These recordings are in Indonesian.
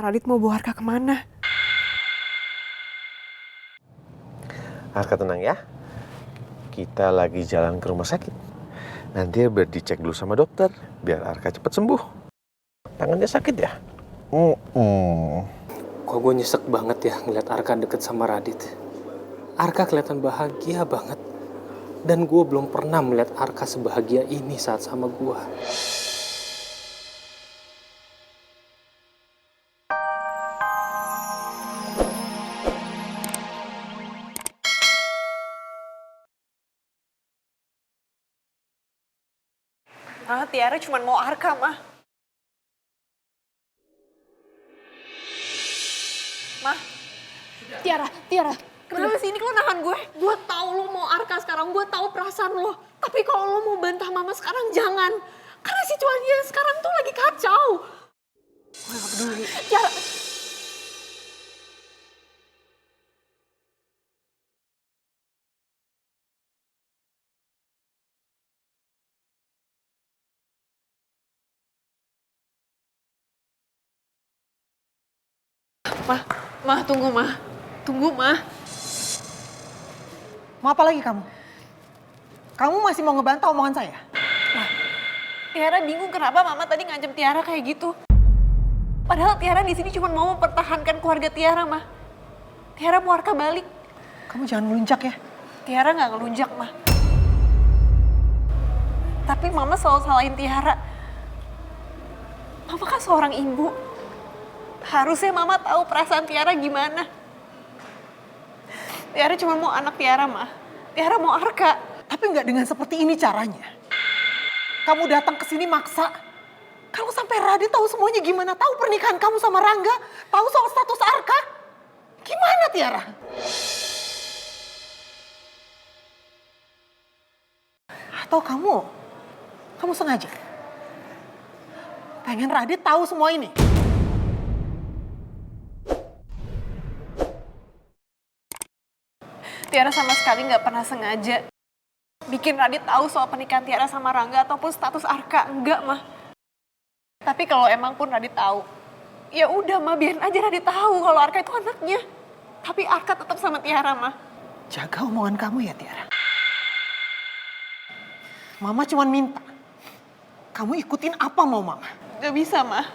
Radit mau bawa Arka kemana? Arka tenang ya. Kita lagi jalan ke rumah sakit. Nanti biar dicek dulu sama dokter, biar Arka cepat sembuh. Tangannya sakit ya? Kok gue nyesek banget ya ngeliat Arka deket sama Radit. Arka kelihatan bahagia banget. Dan gue belum pernah melihat Arka sebahagia ini saat sama gue. Tiara cuma mau Arka, Mah. Mah. Tiara. Kenapa sih ini lo nahan gue? Gue tahu lo mau Arka sekarang, gue tahu perasaan lo. Tapi kalau lo mau bantah mama sekarang jangan. Karena situasinya sekarang tuh lagi kacau. Gue gak peduli. Tiara. Mah, tunggu, Mah. Tunggu, Mah. Mau apa lagi kamu? Kamu masih mau ngebantah omongan saya? Tiara bingung kenapa Mama tadi ngancam Tiara kayak gitu. Padahal Tiara di sini cuma mau mempertahankan keluarga Tiara, Mah. Tiara mau Arka balik. Kamu jangan ngelunjak ya. Tiara nggak ngelunjak, Mah. Tapi Mama selalu salahin Tiara. Mama kan seorang ibu. Harusnya Mama tahu perasaan Tiara gimana. Tiara cuma mau anak Tiara, Mah. Tiara mau Arka. Tapi nggak dengan seperti ini caranya. Kamu datang ke sini maksa. Kalau sampai Radit tahu semuanya gimana? Tahu pernikahan kamu sama Rangga? Tahu soal status Arka? Gimana Tiara? Atau kamu sengaja pengen Radit tahu semua ini? Tiara sama sekali nggak pernah sengaja bikin Radit tahu soal pernikahan Tiara sama Rangga ataupun status Arka. Enggak, Mah. Tapi kalau emang pun Radit tahu, ya udah, Mah, biarin aja Radit tahu kalau Arka itu anaknya. Tapi Arka tetap sama Tiara, Mah. Jaga omongan kamu ya Tiara. Mama cuma minta kamu ikutin apa mau Mama. Gak bisa, Mah.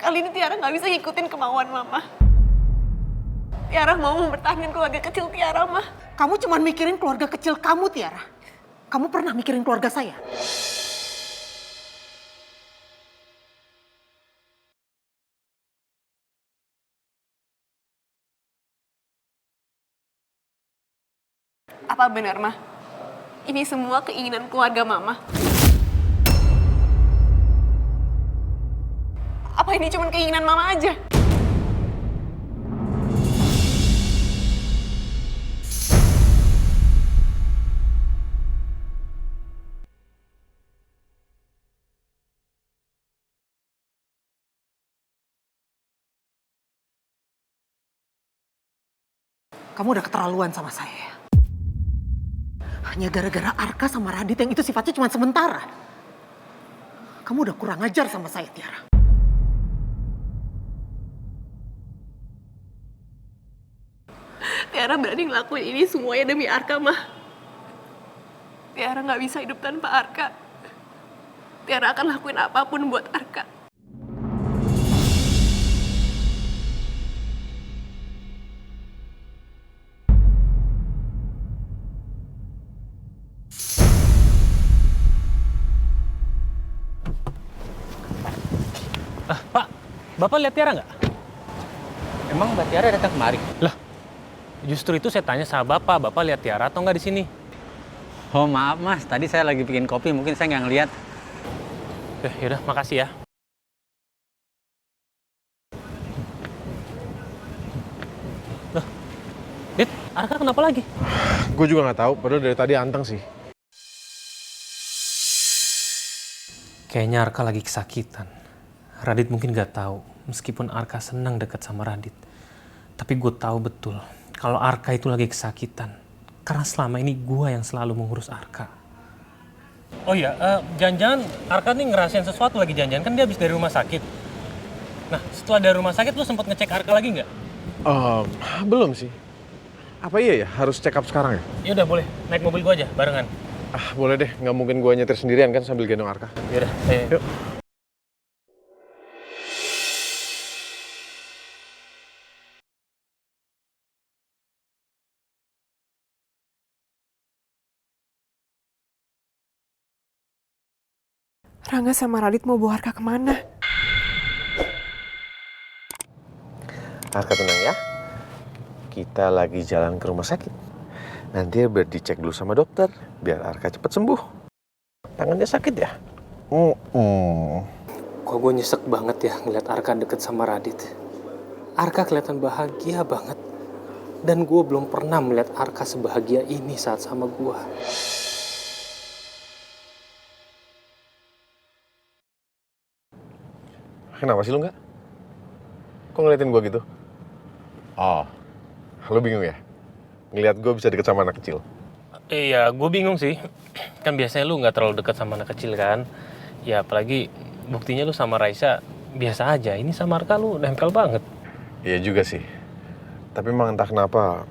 Kali ini Tiara nggak bisa ngikutin kemauan Mama. Tiara mau mempertahankan keluarga kecil Tiara, Mah. Kamu cuma mikirin keluarga kecil kamu, Tiara. Kamu pernah mikirin keluarga saya? Apa benar, Mah? Ini semua keinginan keluarga Mama? Apa ini cuma keinginan Mama aja? Kamu udah keterlaluan sama saya. Hanya gara-gara Arka sama Radit yang itu sifatnya cuma sementara. Kamu udah kurang ajar sama saya, Tiara. Tiara berani ngelakuin ini semuanya demi Arka, Mah. Tiara nggak bisa hidup tanpa Arka. Tiara akan lakuin apapun buat Arka. Pak, Bapak lihat Tiara nggak? Emang Mbak Tiara datang kemari? Lah, justru itu saya tanya sama Bapak lihat Tiara atau nggak di sini? Oh maaf mas, tadi saya lagi bikin kopi, mungkin saya nggak ngeliat. Yaudah, makasih ya. Loh, Dit, Arka kenapa lagi? Gue juga nggak tahu, padahal dari tadi anteng sih. Kayaknya Arka lagi kesakitan. Radit mungkin nggak tahu, meskipun Arka senang dekat sama Radit. Tapi gue tahu betul, kalau Arka itu lagi kesakitan. Karena selama ini gue yang selalu mengurus Arka. Oh iya, jangan-jangan Arka nih ngerasain sesuatu lagi jangan-jangan. Kan dia habis dari rumah sakit. Nah, setelah dari rumah sakit lu sempat ngecek Arka lagi nggak? Belum sih. Apa iya ya harus check up sekarang ya? Ya udah boleh, naik mobil gua aja barengan. Boleh deh, nggak mungkin gua nyetir sendirian kan sambil gendong Arka. Ya udah, ayo. Yuk. Rangga sama Radit mau bawa Arka kemana? Arka tenang ya. Kita lagi jalan ke rumah sakit. Nanti biar dicek dulu sama dokter, biar Arka cepat sembuh. Tangannya sakit ya? Kok gue nyesek banget ya ngeliat Arka deket sama Radit. Arka kelihatan bahagia banget. Dan gue belum pernah melihat Arka sebahagia ini saat sama gue. Kenapa sih lu nggak? Kok ngeliatin gua gitu? Oh, lu bingung ya? Ngeliat gua bisa deket sama anak kecil? Iya, gue bingung sih. Kan biasanya lu nggak terlalu dekat sama anak kecil kan. Ya apalagi buktinya lu sama Raisa biasa aja. Ini sama Arka lu nempel banget. Iya juga sih. Tapi emang entah kenapa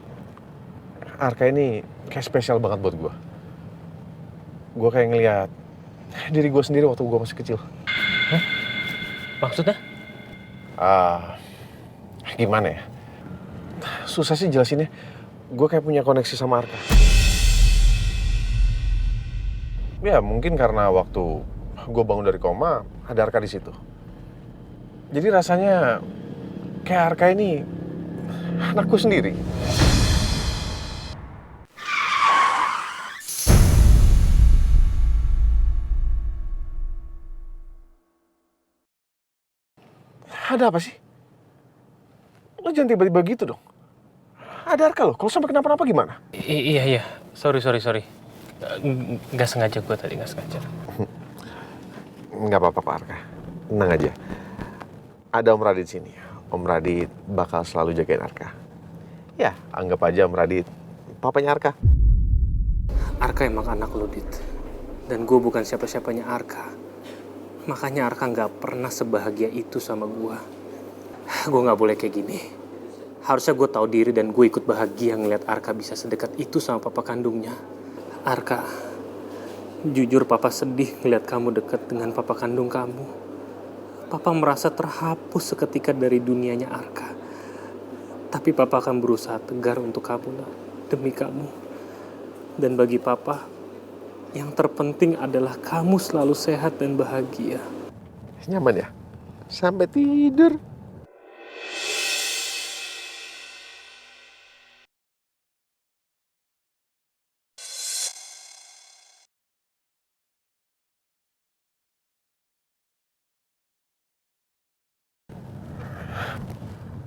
Arka ini kayak spesial banget buat gua. Gua kayak ngeliat diri gua sendiri waktu gua masih kecil. Maksudnya? Gimana ya? Susah sih jelasinnya. Gue kayak punya koneksi sama Arka. Ya mungkin karena waktu gue bangun dari koma ada Arka di situ. Jadi rasanya kayak Arka ini anakku sendiri. Ada apa sih? Lo jangan tiba-tiba gitu dong. Ada Arka loh, kalau sampai kenapa-napa gimana? Iya. Sorry. Nggak sengaja gue tadi, nggak sengaja. Nggak apa-apa Pak Arka, tenang aja. Ada Om Radit sini. Om Radit bakal selalu jagain Arka. Ya, anggap aja Om Radit papanya Arka. Arka emang anak lo, Dit. Dan gue bukan siapa-siapanya Arka. Makanya Arka nggak pernah sebahagia itu sama gue. Gue nggak boleh kayak gini. Harusnya gue tahu diri dan gue ikut bahagia ngeliat Arka bisa sedekat itu sama papa kandungnya. Arka, jujur papa sedih ngeliat kamu dekat dengan papa kandung kamu. Papa merasa terhapus seketika dari dunianya Arka. Tapi papa akan berusaha tegar untuk kamu, nah, demi kamu. Dan bagi papa, yang terpenting adalah kamu selalu sehat dan bahagia. Nyaman ya? Sampai tidur.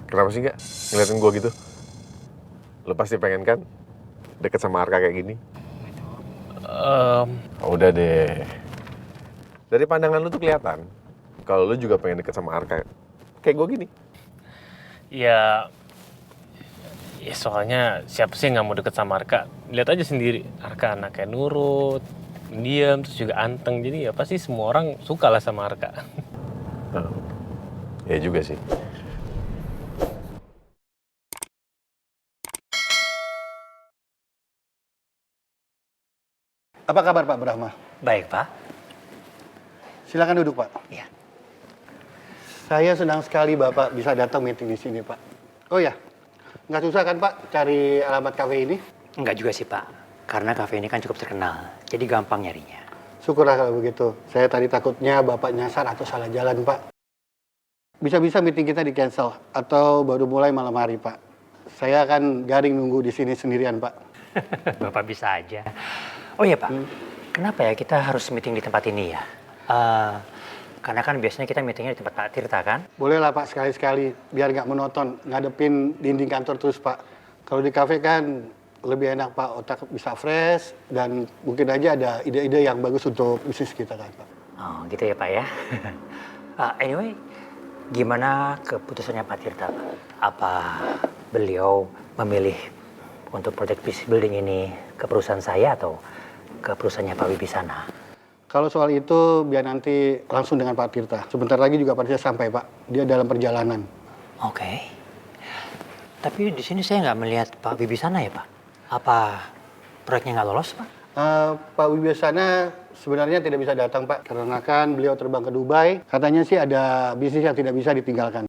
Kenapa sih nggak ngeliatin gue gitu? Lo pasti pengen kan deket sama Arka kayak gini? Udah deh. Dari pandangan lu tuh kelihatan kalau lu juga pengen deket sama Arka kayak gue gini. Ya soalnya siapa sih yang nggak mau deket sama Arka? Lihat aja sendiri, Arka anaknya nurut, diam, terus juga anteng. Jadi ya pasti semua orang suka lah sama Arka. Ya juga sih. Apa kabar Pak Brahma? Baik, Pak. Silakan duduk, Pak. Iya. Saya senang sekali Bapak bisa datang meeting di sini, Pak. Oh ya, nggak susah kan Pak cari alamat kafe ini? Enggak juga sih, Pak. Karena kafe ini kan cukup terkenal, jadi gampang nyarinya. Syukurlah kalau begitu. Saya tadi takutnya Bapak nyasar atau salah jalan, Pak. Bisa-bisa meeting kita di-cancel atau baru mulai malam hari, Pak. Saya akan garing nunggu di sini sendirian, Pak. Bapak bisa aja. Oh iya, Pak. Kenapa ya kita harus meeting di tempat ini ya? Karena kan biasanya kita meetingnya di tempat Pak Tirta, kan? Boleh lah Pak, sekali-sekali. Biar nggak monoton. Ngadepin dinding kantor terus, Pak. Kalau di kafe kan lebih enak, Pak. Otak bisa fresh. Dan mungkin aja ada ide-ide yang bagus untuk bisnis kita, kan, Pak. Oh, gitu ya, Pak ya. Anyway, gimana keputusannya Pak Tirta, Pak? Apa beliau memilih untuk proyek building ini ke perusahaan saya atau ke perusahaannya Pak Wibisana? Kalau soal itu biar nanti langsung dengan Pak Tirta. Sebentar lagi juga Pak Tirta sampai, Pak. Dia dalam perjalanan. Oke. Tapi di sini saya nggak melihat Pak Wibisana ya, Pak. Apa proyeknya nggak lolos, Pak? Pak Wibisana sebenarnya tidak bisa datang, Pak. Karena kan beliau terbang ke Dubai. Katanya sih ada bisnis yang tidak bisa ditinggalkan.